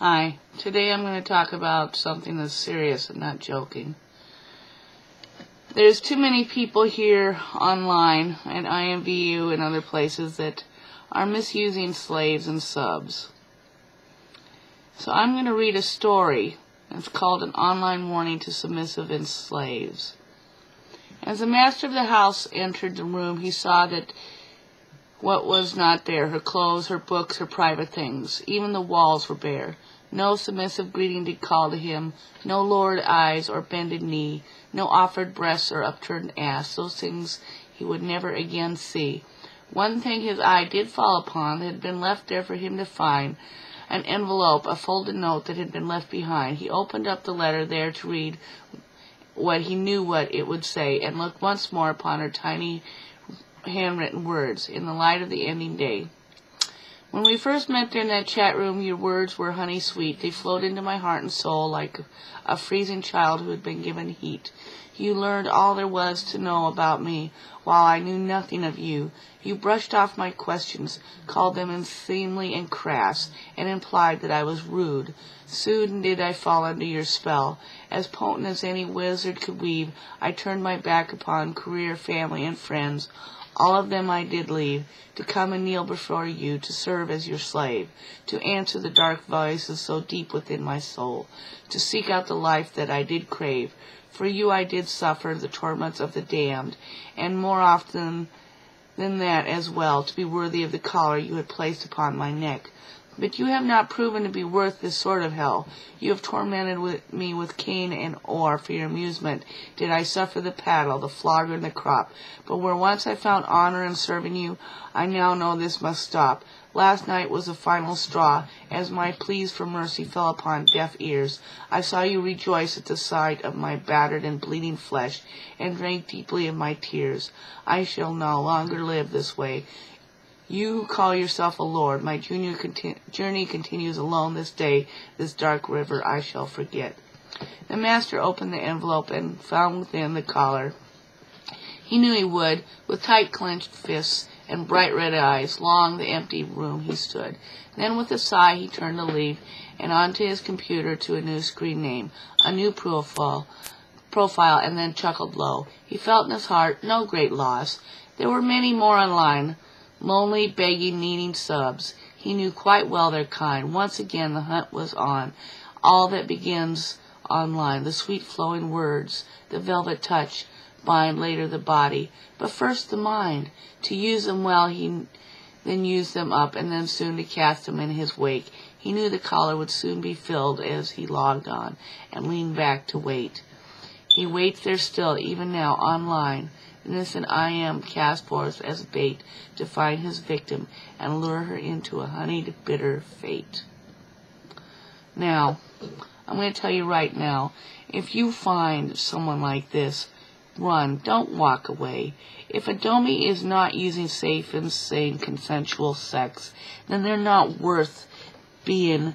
Hi, today I'm going to talk about something that's serious and not joking. There's too many people here online at IMVU and other places that are misusing slaves and subs. So I'm going to read a story. It's called An Online Warning to Submissive and Slaves. As the master of the house entered the room, he saw that what was not there, her clothes, her books, her private things. Even the walls were bare. No submissive greeting did call to him, no lowered eyes or bended knee, no offered breasts or upturned ass. Those things he would never again see. One thing his eye did fall upon that had been left there for him to find, an envelope, a folded note that had been left behind. He opened up the letter there to read what he knew what it would say, and looked once more upon her tiny handwritten words, in the light of the ending day. When we first met there in that chat room, your words were honey sweet. They flowed into my heart and soul like a freezing child who had been given heat. You learned all there was to know about me, while I knew nothing of you. You brushed off my questions, called them unseemly and crass, and implied that I was rude. Soon did I fall under your spell. As potent as any wizard could weave, I turned my back upon career, family, and friends. All of them I did leave, to come and kneel before you, to serve as your slave, to answer the dark voices so deep within my soul, to seek out the life that I did crave. For you I did suffer the torments of the damned, and more often than that as well, to be worthy of the collar you had placed upon my neck. But you have not proven to be worth this sort of hell. You have tormented me with cane and oar. For your amusement did I suffer the paddle, the flogger, and the crop. But where once I found honor in serving you, I now know this must stop. Last night was the final straw, as my pleas for mercy fell upon deaf ears. I saw you rejoice at the sight of my battered and bleeding flesh, and drank deeply of my tears. I shall no longer live this way. You who call yourself a lord, my journey continues alone this day. This dark river I shall forget. The master opened the envelope and found within the collar. He knew he would. With tight clenched fists and bright red eyes, long the empty room he stood. Then with a sigh he turned the leaf, and onto his computer to a new screen name, a new profile, and then chuckled low. He felt in his heart no great loss. There were many more online, lonely, begging, needing subs. He knew quite well their kind. Once again the hunt was on. All that begins online, the sweet flowing words, the velvet touch, bind later the body, but first the mind. To use them well, he then used them up, and then soon to cast them in his wake. He knew the collar would soon be filled as he logged on, and leaned back to wait. He waits there still, even now, online. Innocent I am cast forth as bait to find his victim and lure her into a honeyed bitter fate. Now, I'm going to tell you right now, if you find someone like this, run. Don't walk away. If a dummy is not using safe and sane consensual sex, then they're not worth being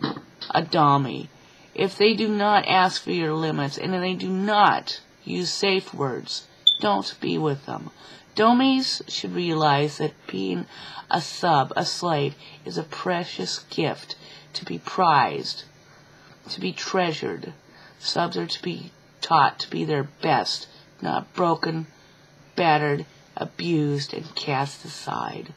a dummy. If they do not ask for your limits and they do not use safe words, don't be with them. Dummies should realize that being a sub, a slave, is a precious gift to be prized, to be treasured. Subs are to be taught to be their best, not broken, battered, abused, and cast aside.